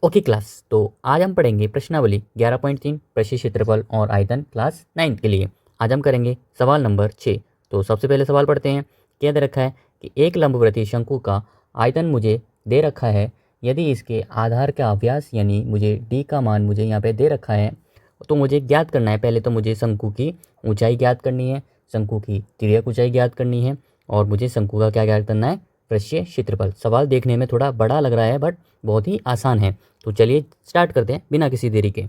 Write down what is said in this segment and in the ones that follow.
Okay class, तो आज हम पढ़ेंगे प्रश्नावली 11.3 प्रश्न क्षेत्रफल और आयतन क्लास 9 के लिए। आज हम करेंगे सवाल नंबर 6। तो सबसे पहले सवाल पढ़ते हैं। क्या दे रखा है कि एक लंबवर्ती शंकु का आयतन मुझे दे रखा है। यदि इसके आधार का व्यास यानी मुझे डी का मान मुझे यहाँ पे दे रखा है, तो मुझे ज्ञात करना है। पहले तो मुझे शंकु की ऊंचाई ज्ञात करनी है, शंकु की तिर्यक ऊंचाई ज्ञात करनी है, और मुझे शंकु का क्या ज्ञात करना है, पृष्ठीय क्षेत्रफल। सवाल देखने में थोड़ा बड़ा लग रहा है बट बहुत ही आसान है। तो चलिए स्टार्ट करते हैं बिना किसी देरी के।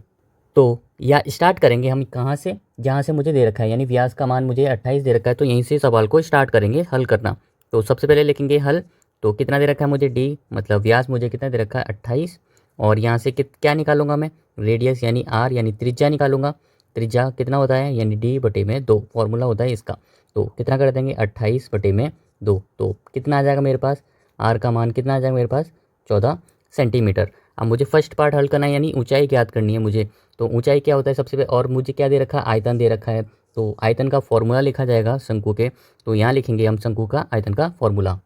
तो या स्टार्ट करेंगे हम कहाँ से, जहाँ से मुझे दे रखा है, यानी व्यास का मान मुझे 28 दे रखा है, तो यहीं से सवाल को स्टार्ट करेंगे हल करना। तो सबसे पहले लिखेंगे हल। तो कितना दे रखा है मुझे डी, मतलब व्यास मुझे कितना दे रखा है 28, और यहाँ से क्या निकालूंगा मैं, रेडियस यानी आर यानी त्रिज्या निकालूंगा। त्रिज्या कितना होता है, यानी डी बटे में 2 फॉर्मूला होता है इसका। तो कितना कर देंगे 28 बटे में 2, तो कितना आ जाएगा मेरे पास, आर का मान कितना आ जाएगा मेरे पास 14 सेंटीमीटर। अब मुझे फर्स्ट पार्ट हल करना है, यानी ऊंचाई ज्ञात करनी है मुझे। तो ऊंचाई क्या होता है सबसे पहले, और मुझे क्या दे रखा है, आयतन दे रखा है। तो आयतन का फॉर्मूला लिखा जाएगा शंकु के। तो यहाँ लिखेंगे हम शंकु का आयतन का फॉर्मूला।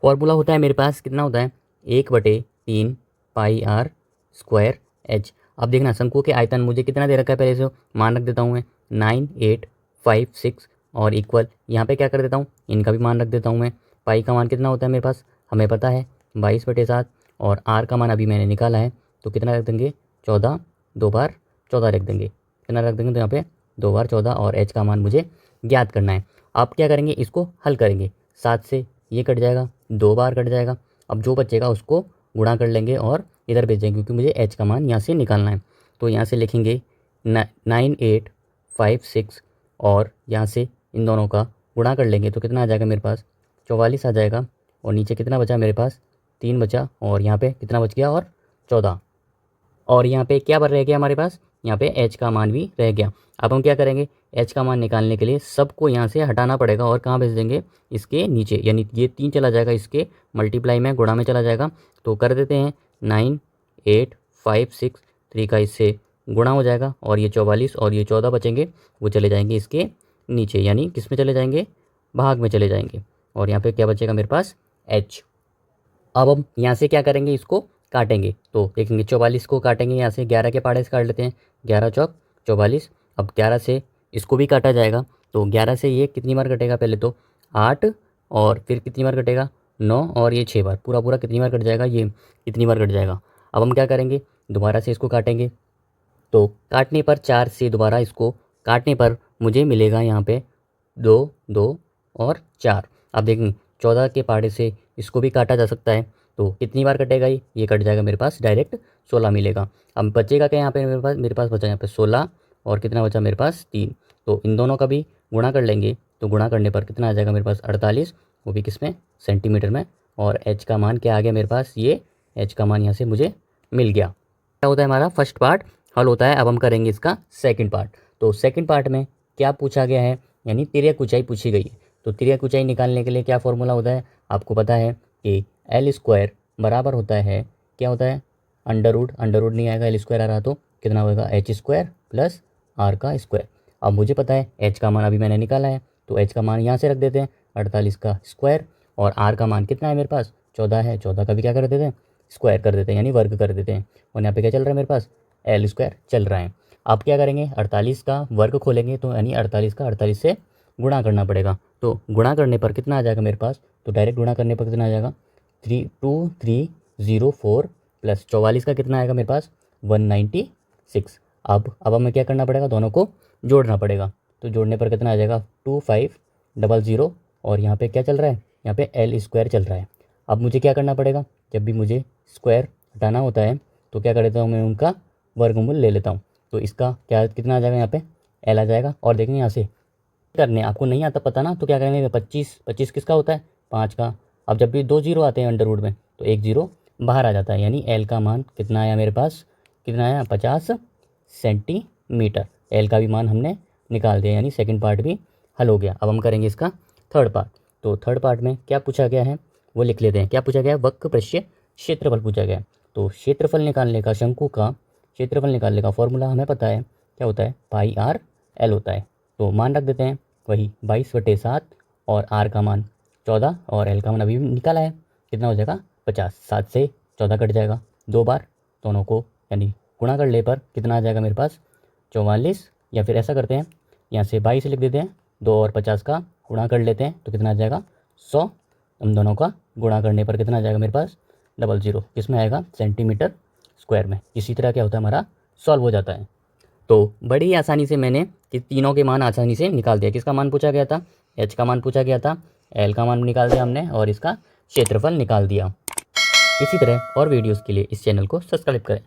फॉर्मूला होता है मेरे पास कितना होता है, 1/3 पाई आर स्क्वायर एच। अब देखना शंकु के आयतन मुझे कितना दे रखा है, पहले से मान रख देता हूँ मैं 9856, और इक्वल यहाँ पे क्या कर देता हूँ, इनका भी मान रख देता हूँ मैं। पाई का मान कितना होता है मेरे पास, हमें पता है 22/7, और आर का मान अभी मैंने निकाला है, तो कितना रख देंगे 14, 2 बार 14 रख देंगे। कितना रख देंगे, तो यहाँ पे 2 बार 14, और एच का मान मुझे ज्ञात करना है। आप क्या करेंगे, इसको हल करेंगे। 7 से ये कट जाएगा, 2 बार कट जाएगा। अब जो बचेगा उसको गुणा कर लेंगे और इधर भेज देंगे, क्योंकि मुझे एच का मान यहाँ से निकालना है। तो यहाँ से लिखेंगे 9856, और यहाँ से इन दोनों का गुणा कर लेंगे तो कितना आ जाएगा मेरे पास 44 आ जाएगा। और नीचे कितना बचा मेरे पास 3 बचा, और यहाँ पे कितना बच गया, और 14। और यहाँ पे क्या रह गया हमारे पास, यहाँ पे एच का मान भी रह गया। अब हम क्या करेंगे, एच का मान निकालने के लिए सबको यहाँ से हटाना पड़ेगा, और कहाँ भेज देंगे, इसके नीचे, यानी ये 3 चला जाएगा, इसके मल्टीप्लाई में गुणा में चला जाएगा। तो कर देते हैं 9856, 3 का इससे गुणा हो जाएगा, और ये 44 और ये 14 बचेंगे, वो चले जाएंगे इसके नीचे, यानी किस में चले जाएंगे, भाग में चले जाएंगे। और यहाँ पे क्या बचेगा मेरे पास एच। अब हम यहाँ से क्या करेंगे, इसको काटेंगे। तो देखेंगे 44 को काटेंगे, यहाँ से 11 के पाड़े से काट लेते हैं, 11 चौक 44। अब 11 से इसको भी काटा जाएगा, तो 11 से ये कितनी बार कटेगा, पहले तो 8, और फिर कितनी बार कटेगा 9, और ये 6 बार, पूरा पूरा कितनी बार कट जाएगा, ये कितनी बार कट जाएगा। अब हम क्या करेंगे, दोबारा से इसको काटेंगे। तो काटने पर 4 से दोबारा इसको काटने पर मुझे मिलेगा यहाँ पे 2, 2 और 4। अब देखेंगे 14 के पाड़े से इसको भी काटा जा सकता है, तो कितनी बार कटेगा, ये कट जाएगा मेरे पास डायरेक्ट 16 मिलेगा। अब बचेगा क्या यहाँ पे, मेरे पास बचा यहाँ पे 16, और कितना बचा मेरे पास 3। तो इन दोनों का भी गुणा कर लेंगे, तो गुणा करने पर कितना आ जाएगा मेरे पास 48, वो भी किस में, सेंटीमीटर में। और एच का मान क्या आ गया मेरे पास, ये एच का मान यहाँ से मुझे मिल गया। क्या होता है हमारा फर्स्ट पार्ट हल होता है। अब हम करेंगे इसका सेकंड पार्ट। तो सेकंड पार्ट में क्या पूछा गया है, यानी तिर्यक ऊंचाई पूछी गई है। तो तिर्यक ऊंचाई निकालने के लिए क्या फॉर्मूला होता है, आपको पता है कि एल स्क्वायर बराबर होता है, क्या होता है, अंडर रूट नहीं आएगा, एल स्क्वायर आ रहा तो कितना होगा एच स्क्वायर प्लस आर का स्क्वायर। अब मुझे पता है एच का मान अभी मैंने निकाला है, तो एच का मान यहाँ से रख देते हैं 48 का स्क्वायर, और आर का मान कितना है मेरे पास 14 है, 14 का भी क्या कर देते हैं स्क्वायर कर देते हैं, यानी वर्ग कर देते हैं। और यहाँ पे क्या चल रहा है मेरे पास एल स्क्वायर चल रहा है। आप क्या करेंगे 48 का वर्ग खोलेंगे, तो यानी 48 का 48 से गुणा करना पड़ेगा। तो गुणा करने पर कितना आ जाएगा मेरे पास, तो डायरेक्ट गुणा करने पर कितना आ जाएगा 2304 प्लस 44 का कितना आएगा मेरे पास 196। अब हमें क्या करना पड़ेगा, दोनों को जोड़ना पड़ेगा। तो जोड़ने पर कितना आ जाएगा 2500, और यहाँ पे क्या चल रहा है, यहाँ पे एल स्क्वायर चल रहा है। अब मुझे क्या करना पड़ेगा, जब भी मुझे स्क्वायर हटाना होता है तो क्या कर देता हूँ मैं, उनका वर्गमूल ले लेता हूँ। तो इसका क्या कितना आ जाएगा, यहाँ पे एल आ जाएगा। और देखेंगे यहाँ से करने, आपको नहीं आता पता ना, तो क्या करेंगे 25 किसका होता है 5 का। अब जब भी 2 जीरो आते हैं अंडर रूट में, तो 1 जीरो बाहर आ जाता है, यानी एल का मान कितना आया मेरे पास, कितना आया 50 सेंटीमीटर। एल का भी मान हमने निकाल दिया, यानी सेकंड पार्ट भी हल हो गया। अब हम करेंगे इसका थर्ड पार्ट। तो थर्ड पार्ट में क्या पूछा गया है वो लिख लेते हैं। क्या पूछा गया है, वक्र पृष्ठीय क्षेत्रफल पूछा गया है। तो क्षेत्रफल निकालने का, शंकु का क्षेत्रफल निकालने का फॉर्मूला हमें पता है, क्या होता है पाई आर एल होता है। तो मान रख देते हैं वही 22/7, और आर का मान 14, और एल का मान अभी निकाला है, कितना हो जाएगा 50। 7 से 14 कट जाएगा, 2 बार दोनों को यानी गुणा कर ले पर कितना आ जाएगा मेरे पास 44, या फिर ऐसा करते हैं यहाँ से 22 लिख देते हैं, 2 और 50 का गुणा कर लेते हैं तो कितना आ जाएगा 100। हम दोनों का गुणा करने पर कितना आ जाएगा मेरे पास 00, किसमें आएगा सेंटीमीटर स्क्वायर में। इसी तरह क्या होता है हमारा सॉल्व हो जाता है। तो बड़ी आसानी से मैंने कि तीनों के मान आसानी से निकाल दिया। किसका मान पूछा गया था, h का मान पूछा गया था, l का मान निकाल दिया हमने और इसका क्षेत्रफल निकाल दिया। इसी तरह और वीडियोस के लिए इस चैनल को सब्सक्राइब करें।